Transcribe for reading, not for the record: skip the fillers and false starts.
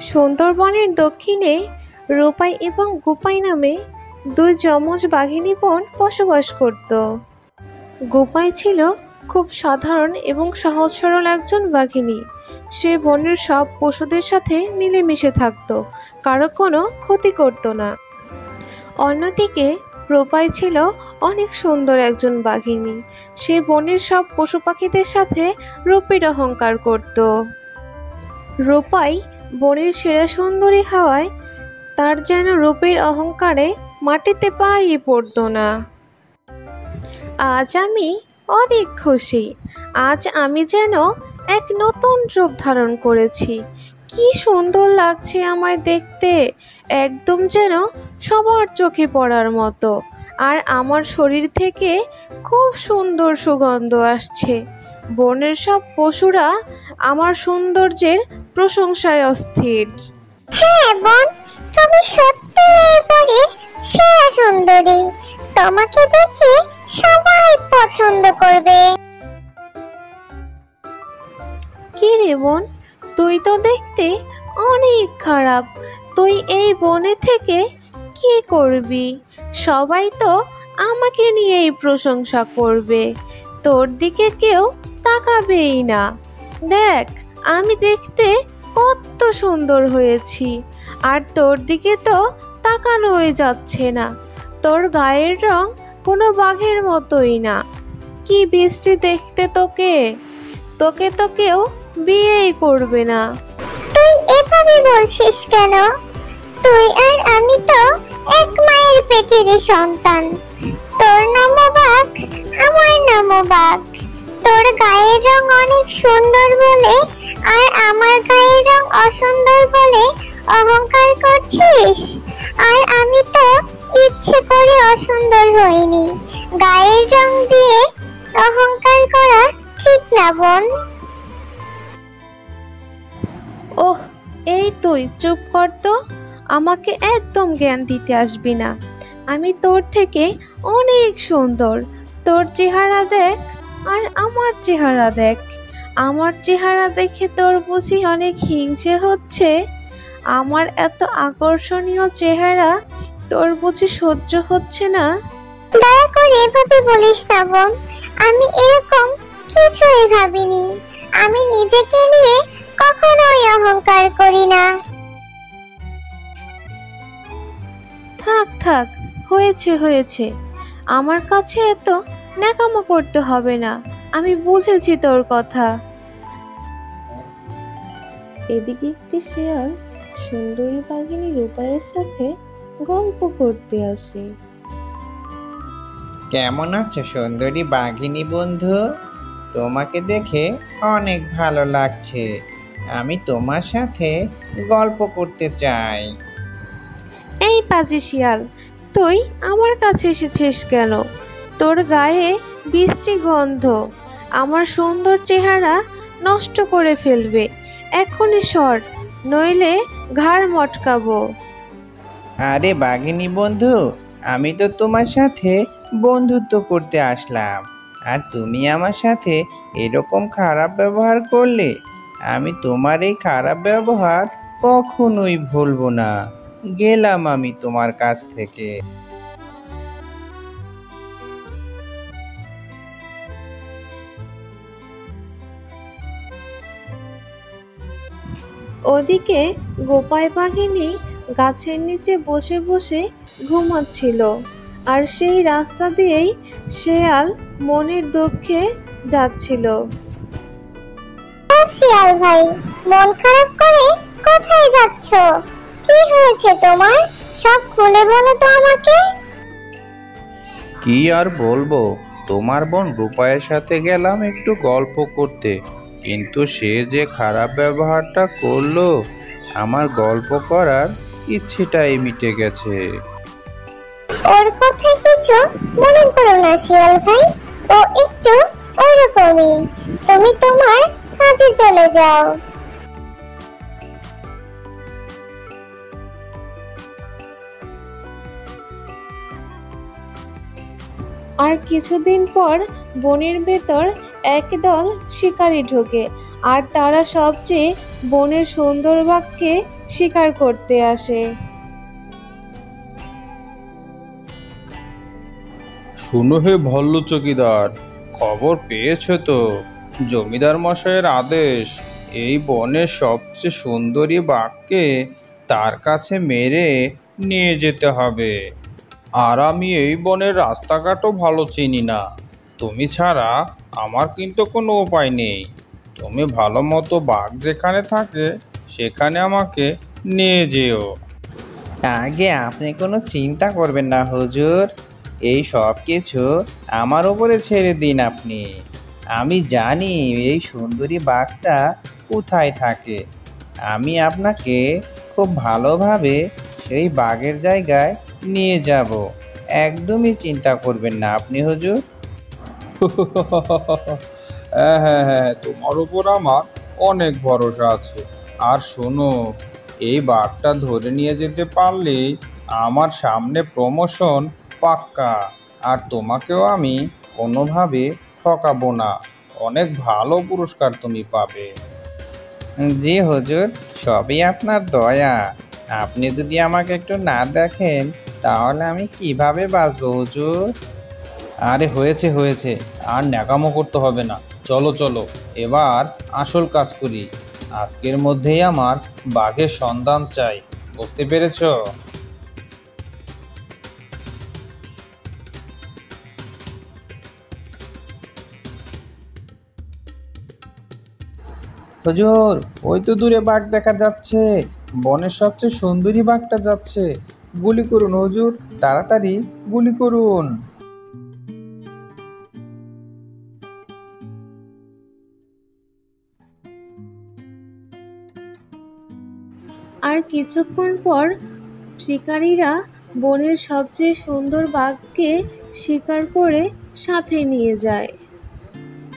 সুন্দরবনের দক্ষিণে রূপাই এবং গোপাই নামে দুই যমজ বাঘিনী বোন বসবাস করত। গোপাই ছিল খুব সাধারণ এবং সহজ সরল একজন বাঘিনী। সে বনের সব পশুদের সাথে মিলেমিশে থাকত, কারো কোনো ক্ষতি করত না। অন্যদিকে রূপাই ছিল অনেক সুন্দর একজন বাঘিনী। সে বনের সব পশু পাখিদের সাথে রূপের অহংকার করত। রূপাই বনের সেরা সুন্দরী হওয়ায় তার যেন রূপের অহংকারে মাটিতে পাই পড়ত না। আজ আমি অনেক খুশি। আজ আমি যেন এক নতুন রূপ ধারণ করেছি। কি সুন্দর লাগছে আমায় দেখতে, একদম যেন সবার চোখে পড়ার মতো। আর আমার শরীর থেকে খুব সুন্দর সুগন্ধ আসছে। বনের সব পশুরা আমার সৌন্দর্যের প্রশংসায় অস্থির। হ্যাঁ বোন, তুমি সত্যি এই বনের সেরা সুন্দরী। তোমাকে দেখে সবাই পছন্দ করবে। কি রে বোন, তুই তো দেখতে অনেক খারাপ। তুই এই বনে থেকে কি করবি? সবাই তো আমাকে নিয়েই প্রশংসা করবে, তোর দিকে কেউ তাকাবেই না। দেখ, আমি দেখতে কত সুন্দর হয়েছি, আর তোর দিকে তো তাকানোই যাচ্ছে না। তোর গায়ের রং কোনো বাঘের মতোই না। কি বৃষ্টি দেখতে তোকে, তোকে তো কেউ বিয়েই করবে না। তুই এভাবে বলছিস কেন? তুই আর আমি তো এক মায়ের পেটেরই সন্তান। তোর নামও বাঘ, আমার নামও বাঘ। তোর গায়ের রং অনেক সুন্দর বলে আর আমার গায়ের রং অসুন্দর বলে অহংকার করছিস। আর আমি তো ইচ্ছে করে অসুন্দর হইনি। গায়ের রং দিয়ে অহংকার করা ঠিক না বোন। ওহ, এই তুই চুপ কর তো। আমাকে একদম জ্ঞান দিতে আসবি না। আমি তোর থেকে অনেক সুন্দর। তোর চেহারা দেখ আর আমার চেহারা দেখ। আমার চেহারা দেখে তোর বুঝি অনেক হিংসে হচ্ছে? আমার এত আকর্ষণীয় চেহারা তোর বুঝি সহ্য হচ্ছে না? দয়া করে এভাবে বলিস না বোন। আমি এরকম কিছুই ভাবিনি। আমি নিজেকে নিয়ে কখনোই অহংকার করি না। থাক থাক, হয়েছে হয়েছে। আমার কাছে এত ন্যাকামো করতে হবে না। আমি বুঝেছি তোর কথা। এদিকে একটি শেয়াল সুন্দরী বাঘিনী রূপাইয়ের সাথে গল্প করতে আসে। কেমন আছো সুন্দরী বাঘিনী বন্ধু? তোমাকে দেখে অনেক ভালো লাগছে। আমি তোমার সাথে গল্প করতে চাই। এই পাজি শিয়াল, তুই আমার কাছে এসেছিস কেন? তোর গায়ে বিশ্রী গন্ধ আমার সুন্দর চেহারা নষ্ট করে ফেলবে। এখনই সর, নইলে ঘাড় মটকাবো। আরে বাঘিনী বন্ধু, আমি তো তোমার সাথে বন্ধুত্ব করতে আসলাম, আর তুমি আমার সাথে এরকম খারাপ ব্যবহার করলে। আমি তোমার এই খারাপ ব্যবহার কখনোই ভুলবো না। গেলাম আমি তোমার কাছ থেকে। ওদিকে গোপাই বাঘিনী গাছের নিচে বসে বসে ঘুমাচ্ছিল, আর সেই রাস্তা দিয়েই শেয়াল মনের দুঃখে যাচ্ছিল। ও শিয়াল ভাই, মন খারাপ করে কোথায় যাচ্ছ? কি হয়েছে তোমার? সব খুলে বলো তো আমাকে। কি আর বলবো, তোমার বোন রূপায়ের সাথে গেলাম একটু গল্প করতে, কিন্তু সে যে খারাপ ব্যবহারটা করলো, আমার গল্প করার ইচ্ছেটাই মিটে গেছে। ওর কথায় কিছু মনে করো না শিয়াল ভাই, ও একটু ওরকমই। তুমি তোমার কাজে চলে যাও। আর কিছুদিন পর বনের ভেতর একদল শিকারী ঢোকে, আর তারা সবচেয়ে বনের সুন্দর বাঘকে শিকার করতে আসে। শুনো হে ভল্ল চকিদার, খবর পেয়েছো তো? জমিদার মশাইয়ের আদেশ, এই বনের সবচেয়ে সুন্দরী বাঘকে তার কাছে মেরে নিয়ে যেতে হবে। আর আমি এই বনের রাস্তাঘাটও ভালো চিনি না, তুমি ছাড়া আমার কিন্তু কোনো উপায় নেই। তুমি ভালো মতো বাঘ যেখানে থাকে সেখানে আমাকে নিয়ে যেও। আগে আপনি কোনো চিন্তা করবেন না হুজুর, এই সব কিছু আমার উপরে ছেড়ে দিন আপনি। আমি জানি এই সুন্দরী বাঘটা কোথায় থাকে। আমি আপনাকে খুব ভালোভাবে সেই বাঘের জায়গায় নিয়ে যাব। একদমই চিন্তা করবেন না আপনি হুজুর। হ্যাঁ হ্যাঁ হ্যাঁ, তোমার উপর আমার অনেক ভরসা আছে। আর শোনো, এই বাঘটা ধরে নিয়ে যেতে পারলেই আমার সামনে প্রমোশন পাক্কা। আর তোমাকেও আমি কোনোভাবে ঠকাবো না, অনেক ভালো পুরস্কার তুমি পাবে। জি হুজুর, সবই আপনার দয়া। আপনি যদি আমাকে একটু না দেখেন তাহলে আমি কিভাবে বাঁচবো হুজুর? আরে হয়েছে হয়েছে, আর ন্যাকামো করতে হবে না। চলো চলো, এবার আসল কাজ করি। আজকের মধ্যেই আমার বাঘের সন্ধান চাই, বুঝতে পেরেছো? হুজুর, ওই তো দূরে বাঘ দেখা যাচ্ছে। বনের সবচেয়ে সুন্দরী বাঘটা যাচ্ছে। গুলি করুন হুজুর, তাড়াতাড়ি গুলি করুন। আর কিছুক্ষণ পর শিকারীরা বনের সবচেয়ে সুন্দর বাঘকে শিকার করে সাথে নিয়ে যায়।